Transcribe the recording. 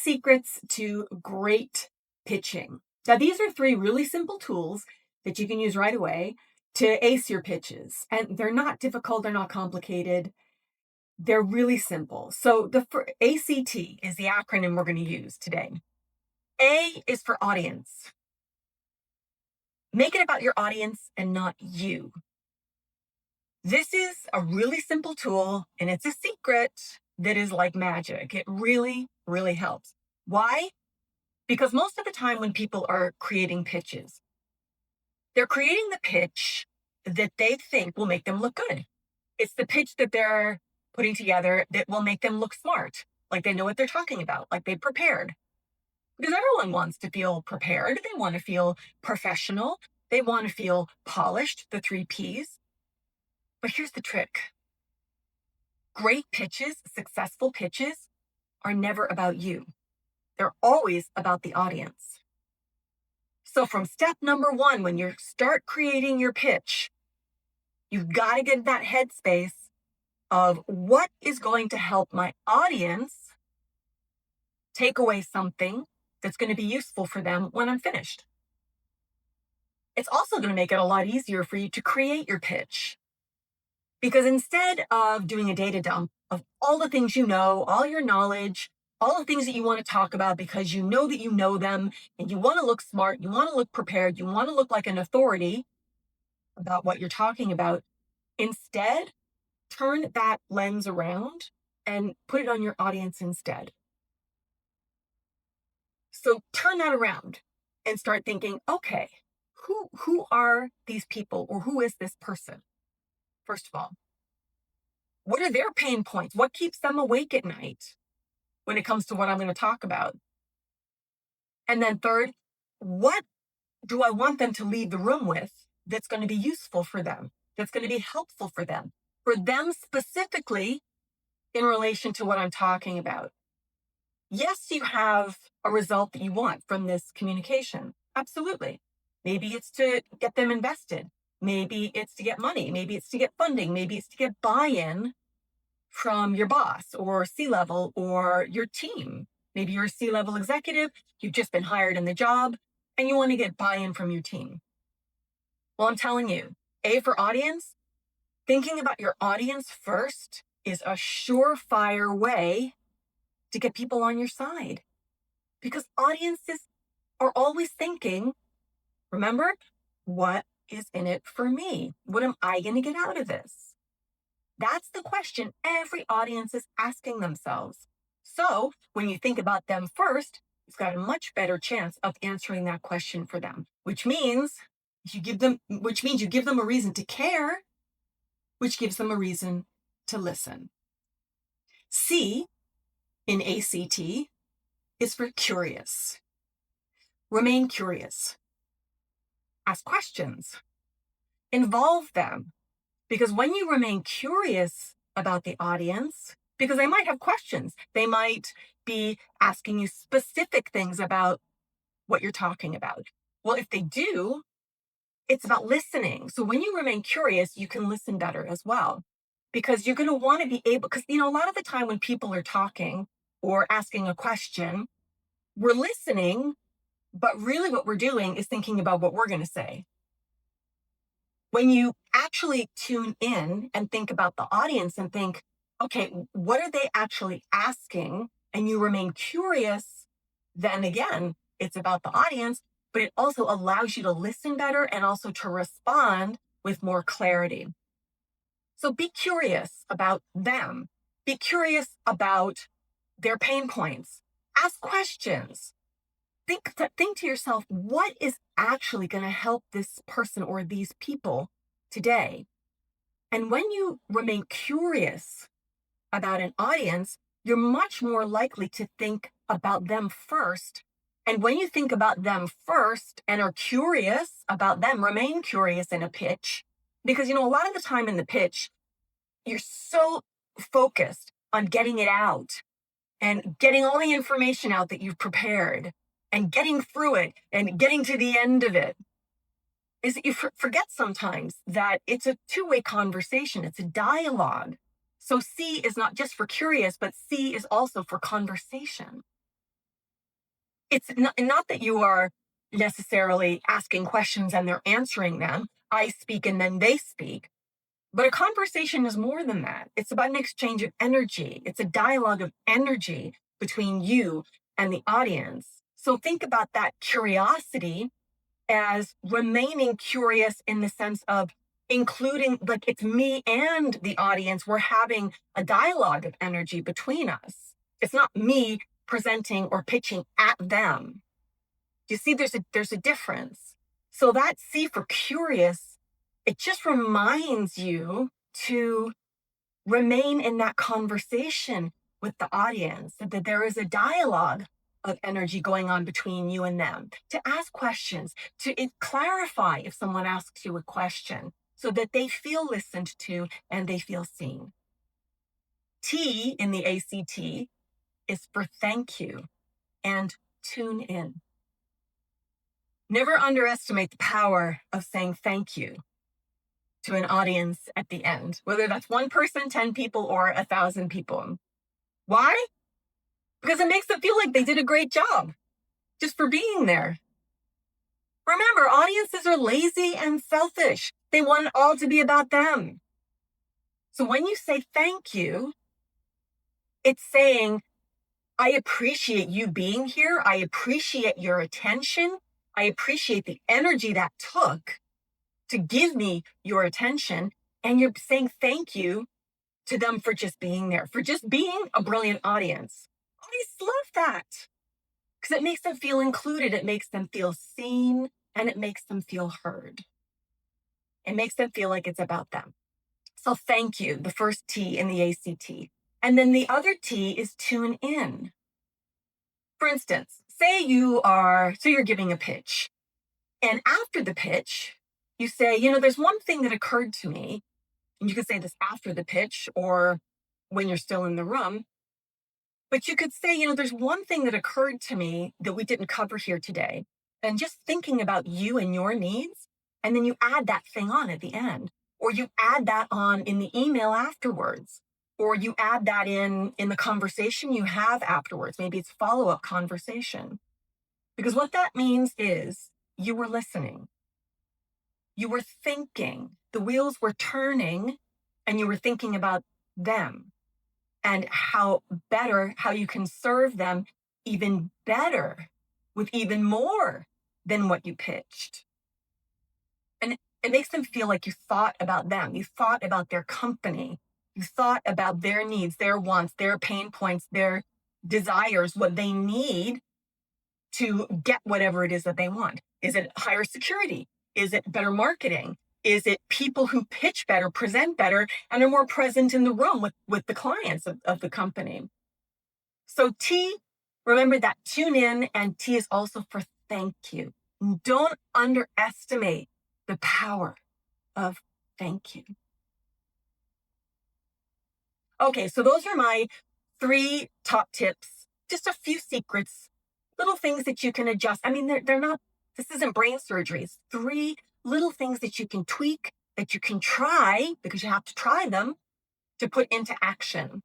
secrets to great pitching. Now, these are three really simple tools that you can use right away to ace your pitches. And they're not difficult, they're not complicated. They're really simple. So, ACT is the acronym we're going to use today. A is for audience. Make it about your audience and not you. This is a really simple tool, and it's a secret that is like magic. It really, really helps. Why? Because most of the time when people are creating pitches, they're creating the pitch that they think will make them look good. It's the pitch that they're putting together that will make them look smart, like they know what they're talking about, like they prepared. Because everyone wants to feel prepared. They want to feel professional. They want to feel polished, the three Ps. But here's the trick. Great pitches, successful pitches, are never about you. They're always about the audience. So from step number one, when you start creating your pitch, you've got to get in that headspace of what is going to help my audience take away something that's going to be useful for them when I'm finished. It's also going to make it a lot easier for you to create your pitch. Because instead of doing a data dump of all the things you know, all your knowledge, all the things that you want to talk about because you know that you know them and you want to look smart, you want to look prepared, you want to look like an authority about what you're talking about, instead, turn that lens around and put it on your audience instead. So turn that around and start thinking, okay, who are these people, or who is this person? First of all, what are their pain points? What keeps them awake at night when it comes to what I'm going to talk about? And then third, what do I want them to leave the room with that's going to be useful for them, that's going to be helpful for them specifically in relation to what I'm talking about? Yes, you have a result that you want from this communication. Absolutely. Maybe it's to get them invested. Maybe it's to get money. Maybe it's to get funding. Maybe it's to get buy-in from your boss or C-level or your team. Maybe you're a C-level executive, you've just been hired in the job, and you want to get buy-in from your team. Well, I'm telling you, A for audience, thinking about your audience first is a surefire way to get people on your side. Because audiences are always thinking, remember, what is in it for me? What am I going to get out of this? That's the question every audience is asking themselves. So when you think about them first, you've got a much better chance of answering that question for them, which means you give them a reason to care, which gives them a reason to listen. C in ACT is for curious. Remain curious. Ask questions. Involve them. Because when you remain curious about the audience, because they might have questions, they might be asking you specific things about what you're talking about. Well, if they do, it's about listening. So when you remain curious, you can listen better as well. Because you're going to want to be able, because, a lot of the time when people are talking or asking a question, we're listening, but really what we're doing is thinking about what we're going to say. When you actually tune in and think about the audience and think, okay, what are they actually asking? And you remain curious, then again, it's about the audience, but it also allows you to listen better and also to respond with more clarity. So be curious about them. Be curious about their pain points. Ask questions. Think to yourself, what is actually going to help this person or these people today? And when you remain curious about an audience, you're much more likely to think about them first. And when you think about them first and are curious about them, remain curious in a pitch, because, a lot of the time in the pitch, you're so focused on getting it out and getting all the information out that you've prepared and getting through it and getting to the end of it, is that you forget sometimes that it's a two-way conversation. It's a dialogue. So C is not just for curious, but C is also for conversation. it's not that you are necessarily asking questions and they're answering them. I speak and then they speak. But a conversation is more than that. It's about an exchange of energy. It's a dialogue of energy between you and the audience. So think about that curiosity as remaining curious in the sense of including, like, it's me and the audience. We're having a dialogue of energy between us. It's not me presenting or pitching at them. You see, there's a difference. So that C for curious, it just reminds you to remain in that conversation with the audience, that there is a dialogue of energy going on between you and them, to ask questions, to clarify if someone asks you a question so that they feel listened to and they feel seen. T in the ACT is for thank you and tune in. Never underestimate the power of saying thank you to an audience at the end, whether that's one person, 10 people, or 1,000 people. Why? Because it makes them feel like they did a great job just for being there. Remember, audiences are lazy and selfish. They want it all to be about them. So when you say thank you, it's saying, I appreciate you being here. I appreciate your attention. I appreciate the energy that took to give me your attention. And you're saying thank you to them for just being there, for just being a brilliant audience. I just love that because it makes them feel included. It makes them feel seen and it makes them feel heard. It makes them feel like it's about them. So thank you, the first T in the ACT. And then the other T is tune in. For instance, say you're giving a pitch. And after the pitch, you say, there's one thing that occurred to me. And you could say this after the pitch or when you're still in the room. But you could say, there's one thing that occurred to me that we didn't cover here today. And just thinking about you and your needs. And then you add that thing on at the end. Or you add that on in the email afterwards. Or you add that in the conversation you have afterwards. Maybe it's follow-up conversation. Because what that means is you were listening. You were thinking. The wheels were turning and you were thinking about them and how you can serve them even better with even more than what you pitched. And it makes them feel like you thought about them. You thought about their company. You thought about their needs, their wants, their pain points, their desires, what they need to get whatever it is that they want. Is it higher security? Is it better marketing? Is it people who pitch better, present better, and are more present in the room with the clients of the company? So T, remember that tune in, and T is also for thank you. Don't underestimate the power of thank you. Okay, so those are my 3 top tips, just a few secrets, little things that you can adjust. I mean, they're not, this isn't brain surgery. It's 3 little things that you can tweak, that you can try, because you have to try them, to put into action